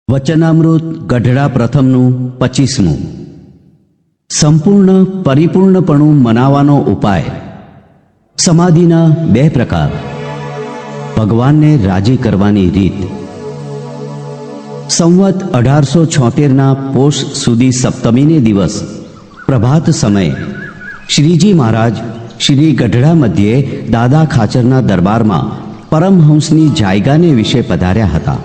વચનામૃત ગઢડા પ્રથમનું 25મું. સંપૂર્ણ પરિપૂર્ણપણું મનાવવાનો ઉપાય. સમાધિના 2 પ્રકાર. ભગવાનને રાજી કરવાની રીત. સંવત 1876ના પોષ સુધી સપ્તમીને દિવસ પ્રભાત સમયે શ્રીજી મહારાજ શ્રી ગઢડા મધ્યે દાદા ખાચરના દરબારમાં પરમહંસની જાયગાને વિશે પધાર્યા હતા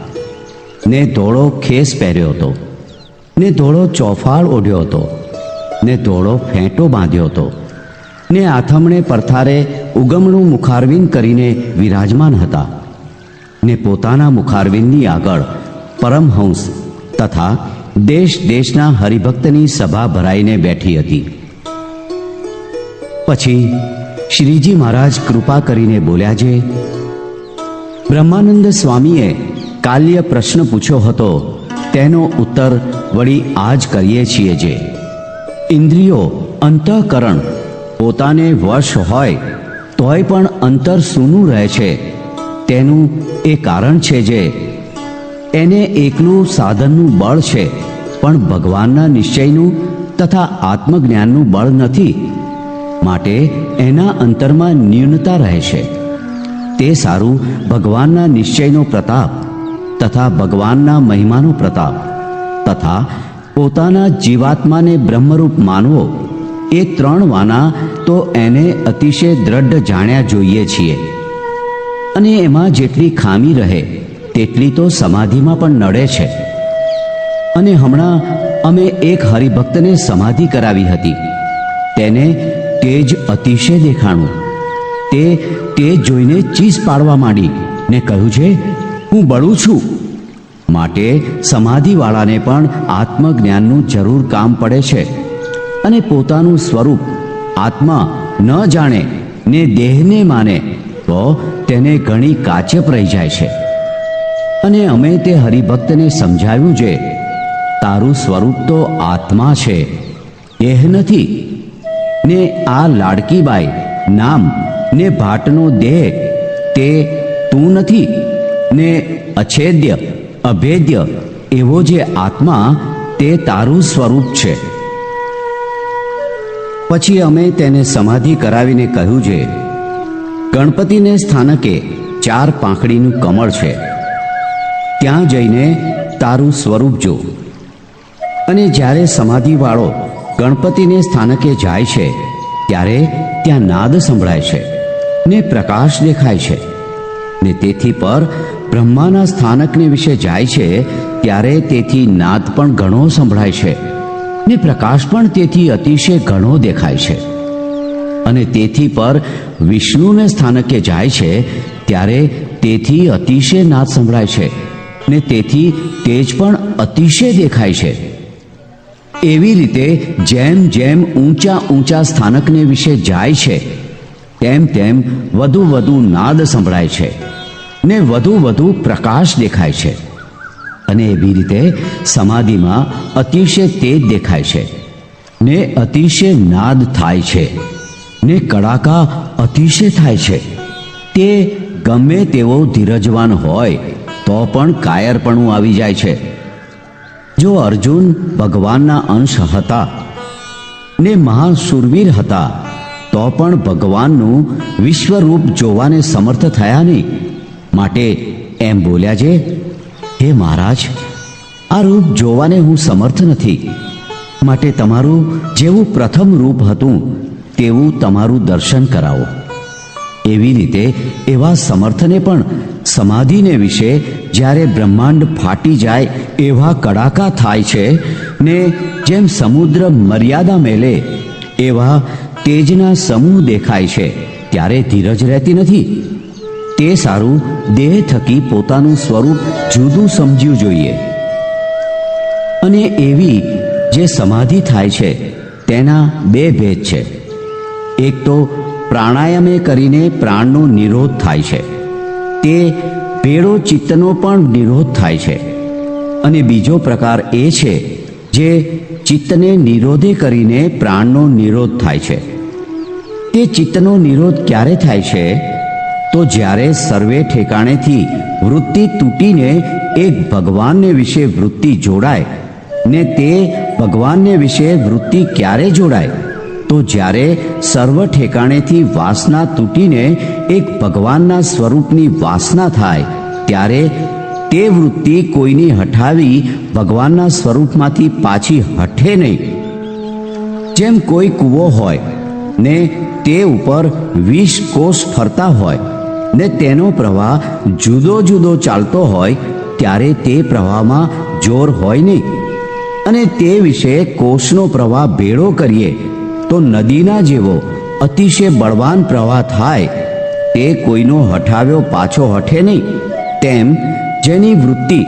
ને ધોળો ખેસ પહેર્યો હતો ને ધોળો ચોફાળ ઓઢ્યો હતો ને ધોળો ફેંટો બાંધ્યો હતો ને આથમણે પરથારે ઉગમણું મુખારવિંદ કરીને વિરાજમાન હતા ને પોતાના મુખારવિંદની આગળ પરમહંસ તથા દેશ દેશના હરિભક્તની સભા ભરાઈને બેઠી હતી. પછી શ્રીજી મહારાજ કૃપા કરીને બોલ્યા છે, બ્રહ્માનંદ સ્વામીએ કાલ્ય પ્રશ્ન પૂછ્યો હતો તેનો ઉત્તર વળી આજ કરીએ છીએ. જે ઇન્દ્રિયો અંતઃકરણ પોતાને વશ હોય તોય પણ અંતર સૂનું રહે છે તેનું એ કારણ છે જે એને એકલું સાધનનું બળ છે પણ ભગવાનના નિશ્ચયનું તથા આત્મજ્ઞાનનું બળ નથી, માટે એના અંતરમાં ન્યૂનતા રહે છે. તે સારું ભગવાનના નિશ્ચયનો પ્રતાપ તથા ભગવાનના મહિમાનો પ્રતાપ તથા પોતાના જીવાત્માને બ્રહ્મરૂપ માનવો, એ 3 વાના તો એને અતિશય દ્રઢ જાણ્યા જોઈએ છીએ. અને એમાં જેટલી ખામી રહે તેટલી તો સમાધિમાં પણ નડે છે. અને હમણાં અમે એક હરિભક્તને સમાધિ કરાવી હતી. તેને તેજ અતિશય દેખાણું. તે જોઈને ચીસ પાડવા માંડી ને કહ્યું છે, હું બળું છું. માટે સમાધિવાળાને પણ આત્મજ્ઞાનનું જરૂર કામ પડે છે. અને પોતાનું સ્વરૂપ આત્મા ન જાણે ને દેહને માને તો તેને ઘણી કાચપ રહી જાય છે. અને અમે તે હરિભક્તને સમજાવ્યું છે, તારું સ્વરૂપ તો આત્મા છે, દેહ નથી. ને આ લાડકીબાઈ નામ ને ભાટનો દેહ તે તું નથી. ને અછેદ્ય અભેદ્ય એવો જે આત્મા તે તારું સ્વરૂપ છે. પછી અમે તેને સમાધિ કરાવીને કહ્યું છે, ગણપતિને સ્થાનકે 4 પાંખડીનું કમળ છે, ત્યાં જઈને તારું સ્વરૂપ જો. અને જ્યારે સમાધિવાળો ગણપતિને સ્થાનકે જાય છે ત્યારે ત્યાં નાદ સંભળાય છે ને પ્રકાશ દેખાય છે. ને તેથી પર બ્રહ્માના સ્થાનકને વિશે જાય છે ત્યારે તેથી નાદ પણ ઘણો સંભળાય છે ને પ્રકાશ પણ તેથી અતિશય ઘણો દેખાય છે. અને તેથી પર વિષ્ણુને સ્થાનકે જાય છે ત્યારે તેથી અતિશય નાદ સંભળાય છે ને તેથી તેજ પણ અતિશય દેખાય છે. એવી રીતે જેમ જેમ ઊંચા ઊંચા સ્થાનકને વિશે જાય છે તેમ તેમ વધુ વધુ નાદ સંભળાય છે ને વધુ વધુ પ્રકાશ દેખાય છે. અને એવી રીતે સમાધિમાં અતિશય તેજ દેખાય છે ને અતિશય નાદ થાય છે ને કડાકા અતિશય થાય છે. તે ગમે તેવો ધીરજવાન હોય તો પણ કાયરપણું આવી જાય છે. જો અર્જુન ભગવાનના અંશ હતા ને મહાશુરવીર હતા તો પણ ભગવાનનું વિશ્વરૂપ જોવાને સમર્થ થયા નહીં. માટે એમ બોલ્યા છે, હે મહારાજ, આ રૂપ જોવાને હું સમર્થ નથી. માટે તમારું જેવું પ્રથમ રૂપ હતું તેવું તમારું દર્શન કરાવો. એવી રીતે એવા સમર્થને પણ સમાધિને વિશે જ્યારે બ્રહ્માંડ ફાટી જાય એવા કડાકા થાય છે ને જેમ સમુદ્ર મર્યાદા મેલે એવા તેજના સમૂહ દેખાય છે ત્યારે ધીરજ રહેતી નથી. તે સારું દેહ થકી પોતાનું સ્વરૂપ જુદું સમજવું જોઈએ. અને એવી જે સમાધિ થાય છે તેના 2 ભેદ છે. એક તો પ્રાણાયામે કરીને પ્રાણનો નિરોધ થાય છે, તે ભેળો ચિત્તનો પણ નિરોધ થાય છે. અને બીજો પ્રકાર એ છે જે ચિત્તને નિરોધે કરીને પ્રાણનો નિરોધ થાય છે. તે ચિત્તનો નિરોધ ક્યારે થાય છે? તો જ્યારે સર્વે ઠેકાણેથી વૃત્તિ તૂટીને એક ભગવાનને વિશે વૃત્તિ જોડાય ને તે ભગવાનને વિશે વૃત્તિ ક્યારે જોડાય? તો જ્યારે સર્વ ઠેકાણેથી વાસના તૂટીને એક ભગવાનના સ્વરૂપની વાસના થાય ત્યારે તે વૃત્તિ કોઈની હઠાવી ભગવાનના સ્વરૂપમાંથી પાછી હઠે નહીં. જેમ કોઈ કૂવો હોય ને તે ઉપર 20 કોષ ફરતા હોય ને તેનો પ્રવાહ જુદો જુદો ચાલતો હોય ત્યારે તે પ્રવાહમાં જોર હોય નહીં, અને તે વિશે કોષનો પ્રવાહ ભેળો કરીએ તો નદીના જેવો અતિશય બળવાન પ્રવાહ થાય, તે કોઈનો હઠાવ્યો પાછો હઠે નહીં. તેમ જેની વૃત્તિ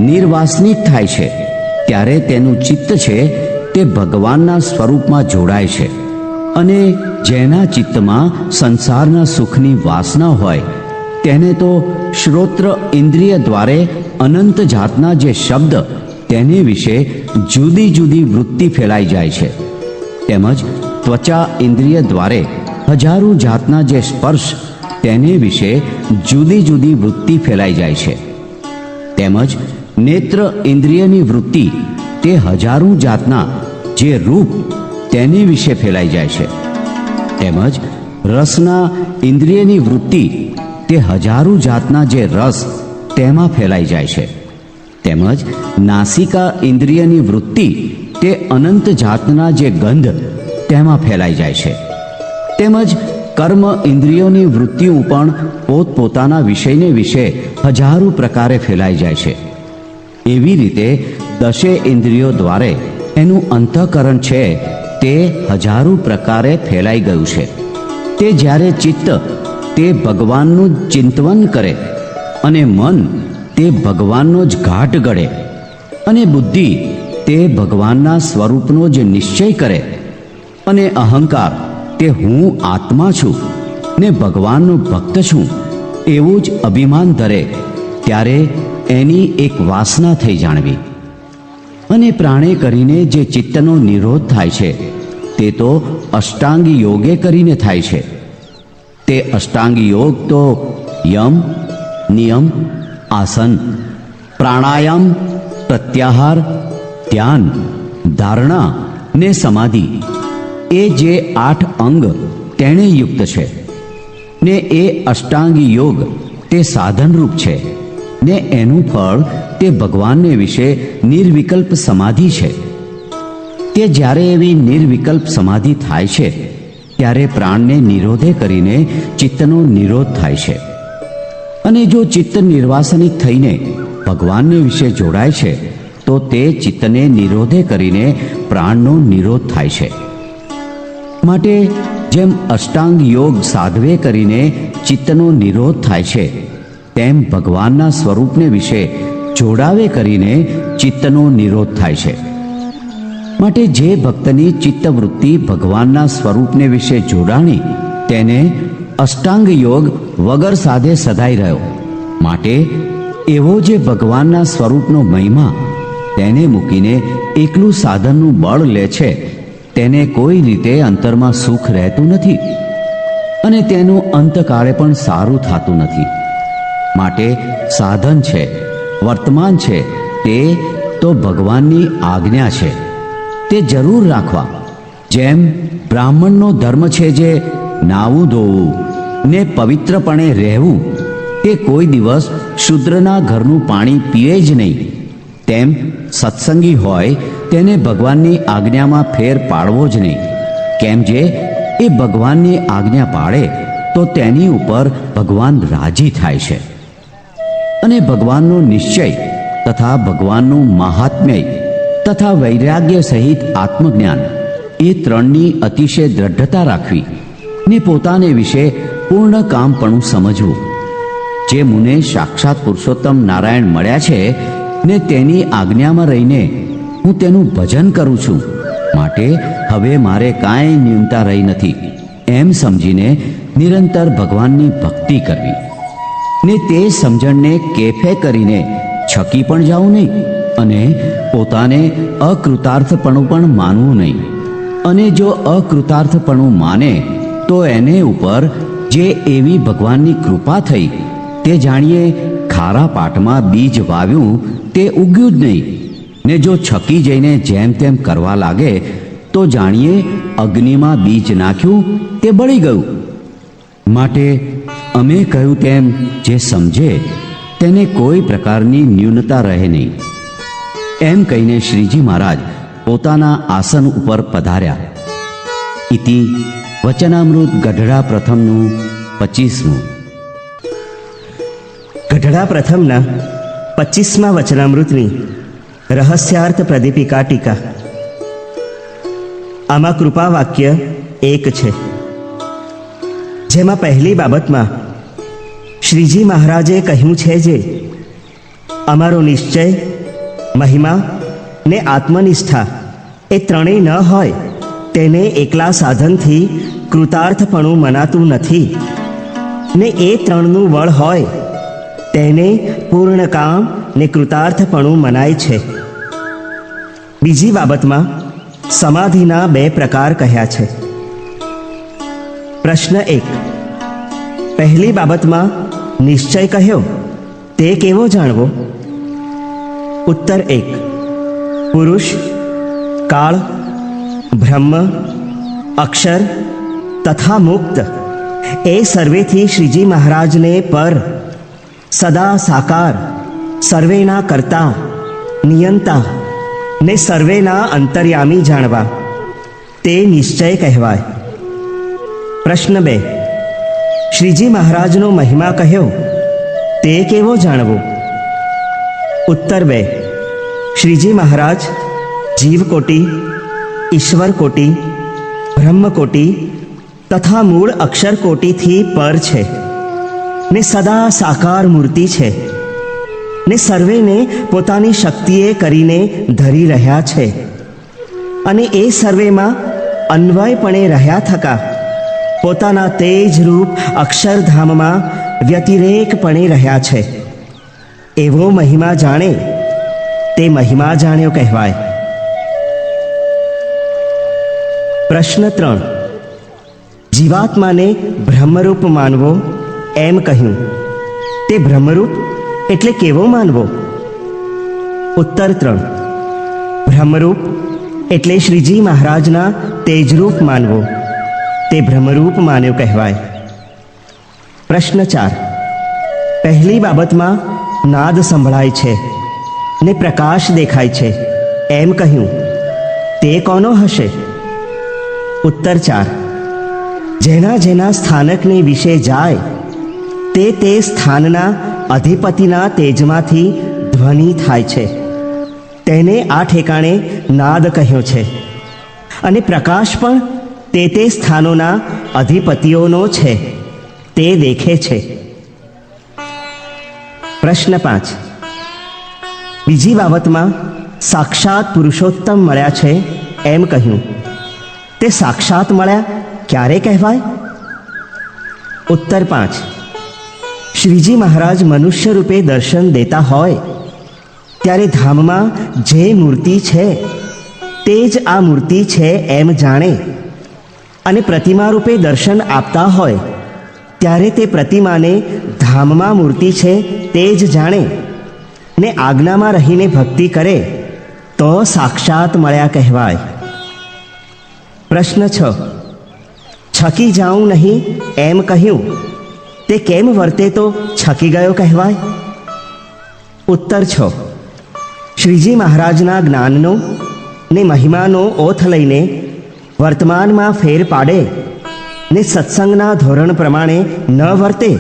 નિર્વાસનિક થાય છે ત્યારે તેનું ચિત્ત છે તે ભગવાનના સ્વરૂપમાં જોડાય છે, અને જેના ચિત્તમાં સંસારના સુખની વાસના હોય તેને તો શ્રોત્ર ઇન્દ્રિય દ્વારે અનંત જાતના જે શબ્દ તેને વિશે જુદી જુદી વૃત્તિ ફેલાઈ જાય છે, તેમજ ત્વચા ઇન્દ્રિય દ્વારે હજારો જાતના જે સ્પર્શ તેને વિશે જુદી જુદી વૃત્તિ ફેલાઈ જાય છે, તેમજ નેત્ર ઇન્દ્રિયની વૃત્તિ તે હજારો જાતના જે રૂપ તેને વિશે ફેલાઈ જાય છે, તેમજ રસના ઇન્દ્રિયની વૃત્તિ તે હજારો જાતના જે રસ તેમાં ફેલાઈ જાય છે, તેમજ નાસિકા ઇન્દ્રિયની વૃત્તિ તે અનંત જાતના જે ગંધ તેમાં ફેલાઈ જાય છે, તેમજ કર્મ ઇન્દ્રિયોની વૃત્તિઓ પણ પોતપોતાના વિષયને વિશે હજારો પ્રકારે ફેલાઈ જાય છે. એવી રીતે દશે ઇન્દ્રિયો દ્વારે એનું અંતઃકરણ છે તે હજારો પ્રકારે ફેલાઈ ગયું છે. તે જ્યારે ચિત્ત તે ભગવાનનું ચિંતવન કરે અને મન તે ભગવાનનો જ ઘાટ ગળે અને બુદ્ધિ તે ભગવાનના સ્વરૂપનો જ નિશ્ચય કરે અને અહંકાર તે હું આત્મા છું ને ભગવાનનો ભક્ત છું એવું જ અભિમાન ધરે ત્યારે એની એક વાસના થઈ જાણવી. અને પ્રાણે કરીને જે ચિત્તનો નિરોધ થાય છે તે તો અષ્ટાંગ યોગે કરીને થાય છે. તે અષ્ટાંગ યોગ તો યમ, નિયમ, આસન, પ્રાણાયામ, પ્રત્યાહાર, ધ્યાન, ધારણા ને સમાધિ એ જે 8 અંગ તેણે યુક્ત છે ને એ અષ્ટાંગ યોગ તે સાધનરૂપ છે ને એનું ફળ તે ભગવાનને વિશે નિર્વિકલ્પ સમાધિ છે. તે જ્યારે એવી નિર્વિકલ્પ સમાધિ થાય છે ત્યારે પ્રાણને નિરોધે કરીને ચિત્તનો નિરોધ થાય છે. અને જો ચિત્ત નિર્વાસનિક થઈને ભગવાનને વિશે જોડાય છે તો તે ચિત્તને નિરોધે કરીને પ્રાણનો નિરોધ થાય છે. માટે જેમ અષ્ટાંગ યોગ સાધવે કરીને ચિત્તનો નિરોધ થાય છે તેમ ભગવાનના સ્વરૂપને વિશે જોડાવે કરીને ચિત્તનો નિરોધ થાય છે. માટે જે ભક્તની ચિત્તવૃત્તિ ભગવાનના સ્વરૂપને વિશે જોડાણી તેને અષ્ટાંગ યોગ વગર સાધે સદાય રહ્યો. માટે એવો જે ભગવાનના સ્વરૂપનો મહિમા તેને મૂકીને એકલું સાધનનું બળ લે છે તેને કોઈ રીતે અંતરમાં સુખ રહેતું નથી અને તેનું અંતકાળે પણ સારું થતું નથી. માટે સાધન છે, વર્તમાન છે તે તો ભગવાનની આજ્ઞા છે, તે જરૂર રાખવા. જેમ બ્રાહ્મણનો ધર્મ છે જે નાવું ધોવું ને પવિત્રપણે રહેવું, તે કોઈ દિવસ શૂદ્રના ઘરનું પાણી પીએ જ નહીં, તેમ સત્સંગી હોય તેને ભગવાનની આજ્ઞામાં ફેર પાડવો જ નહીં. કેમ જે એ ભગવાનની આજ્ઞા પાડે તો તેની ઉપર ભગવાન રાજી થાય છે. અને ભગવાનનો નિશ્ચય તથા ભગવાનનું મહાત્મ્ય તથા વૈરાગ્ય સહિત આત્મજ્ઞાન એ ત્રણની અતિશય દ્રઢતા રાખવી ને પોતાને વિશે પૂર્ણ કામપણું સમજવું. જે મુને સાક્ષાત પુરુષોત્તમ નારાયણ મળ્યા છે ને તેની આજ્ઞામાં રહીને હું તેનું ભજન કરું છું, માટે હવે મારે કાંઈ ન્યૂનતા રહી નથી એમ સમજીને નિરંતર ભગવાનની ભક્તિ કરવી ને તે સમજણને કેફે કરીને છકી પણ જાવું નહીં અને પોતાને અકૃતાર્થપણું પણ માનવું નહીં. અને જો અકૃતાર્થપણું માને તો એને ઉપર જે એવી ભગવાનની કૃપા થઈ તે જાણીએ ખારા પાટમાં બીજ વાવ્યું તે ઉગ્યું જ નહીં, ને જો છકી જઈને જેમ તેમ કરવા લાગે તો જાણીએ અગ્નિમાં બીજ નાખ્યું તે બળી ગયું. માટે અમે કહ્યું તેમ જે સમજે તેને કોઈ પ્રકારની ન્યૂનતા રહે નહીં. એમ કહીને શ્રીજી મહારાજ પોતાના આસન ઉપર પધાર્યા. ઇતિ વચનામૃત ગઢડા પ્રથમનું 25મું. ગઢડા પ્રથમના 25મા વચનામૃતની રહસ્યાર્થ પ્રદીપિકા ટીકા. આમાં કૃપા વાક્ય એક છે, જેમાં પહેલી બાબતમાં શ્રીજી મહારાજે કહ્યું છે જે અમારો નિશ્ચય, મહિમા ને આત્મનિષ્ઠા એ ત્રણેય ન હોય તેને એકલા સાધનથી કૃતાર્થપણું મનાતું નથી, ને એ ત્રણનું બળ હોય તેને પૂર્ણ કામ ને કૃતાર્થપણું મનાય છે. બીજી બાબતમાં સમાધિના 2 પ્રકાર કહ્યા છે. પ્રશ્ન 1. પહેલી બાબતમાં નિશ્ચય કહ્યો તે કેવો જાણવો? ઉત્તર 1. પુરુષ, કાળ, બ્રહ્મ, અક્ષર તથા મુક્ત એ સર્વેથી શ્રીજી મહારાજને પર, સદા સાકાર, સર્વેના કર્તા, નિયંતા ને સર્વેના અંતર્યામી જાણવા તે નિશ્ચય કહેવાય. પ્રશ્ન 2. શ્રીજી મહારાજનો મહિમા કહ્યો તે કેવો જાણવો? ઉત્તર 2. શ્રીજી મહારાજ જીવકોટી, ઈશ્વરકોટી, બ્રહ્મકોટી તથા મૂળ અક્ષરકોટીથી પર છે, ને સદા સાકાર મૂર્તિ છે, ને સર્વેને પોતાની શક્તિએ કરીને ધરી રહ્યા છે, અને એ સર્વેમાં અન્વયપણે રહ્યા થકા પોતાના તેજરૂપ અક્ષરધામમાં વ્યતિરેકપણે રહ્યા છે. એવો મહિમા જાણે તે મહિમા જાણ્યો કહેવાય. પ્રશ્ન 3. જીવાત્માને બ્રહ્મરૂપ માનવો એમ કહ્યું, તે બ્રહ્મરૂપ એટલે કેવો માનવો? ઉત્તર 3. બ્રહ્મરૂપ એટલે શ્રીજી મહારાજના તેજરૂપ માનવો તે બ્રહ્મરૂપ માન્યો કહેવાય. પ્રશ્ન 4. પહેલી બાબતમાં નાદ સંભળાય છે ને પ્રકાશ દેખાય છે એમ કહ્યું, તે કોનો હશે? ઉત્તર 4. જેના જેના સ્થાનકને વિશે જાય તે સ્થાનના અધિપતિના તેજમાંથી ધ્વનિ થાય છે, તેને આ ઠેકાણે નાદ કહ્યો છે, અને પ્રકાશ પણ તે સ્થાનોના અધિપતિઓનો છે તે દેખે છે. પ્રશ્ન 5. બીજી બાબતમાં સાક્ષાત પુરુષોત્તમ મળ્યા છે એમ કહ્યું, તે સાક્ષાત મળ્યા ક્યારે કહેવાય? ઉત્તર 5. શ્રીજી મહારાજ મનુષ્ય રૂપે દર્શન દેતા હોય ત્યારે ધામમાં જે મૂર્તિ છે તે જ આ મૂર્તિ છે એમ જાણે, અને પ્રતિમા રૂપે દર્શન આપતા હોય ત્યારે તે પ્રતિમાને ધામમાં મૂર્તિ છે તે જ જાણે, ને આજ્ઞામાં રહીને ભક્તિ કરે તો સાક્ષાત મળ્યા કહેવાય. પ્રશ્ન 6. છકી જાઉં નહીં એમ કહ્યું, તે કેમ વર્તે તો છકી ગયો કહેવાય? ઉત્તર 6. શ્રીજી મહારાજના જ્ઞાનનો ને મહિમાનો ઓથ લઈને વર્તમાનમાં ફેર પાડે ને સત્સંગના ધોરણ પ્રમાણે ન વર્તે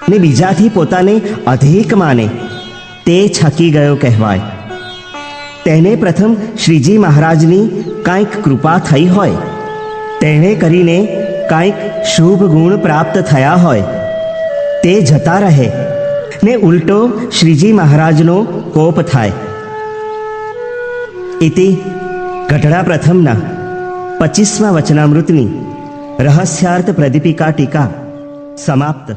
ને બીજાથી પોતાને અધિક માને તે છકી ગયો કહેવાય. તેને પ્રથમ શ્રીજી મહારાજની કાંઈક કૃપા થઈ હોય, તેણે કરીને કાંઈક શુભ ગુણ પ્રાપ્ત થયા હોય તે જતા રહે ને ઉલટો શ્રીજી મહારાજનો કોપ થાય. ઇતિ ગઢડા પ્રથમના 25મા વચનામૃતની રહસ્યાર્થ પ્રદીપિકા ટીકા સમાપ્ત.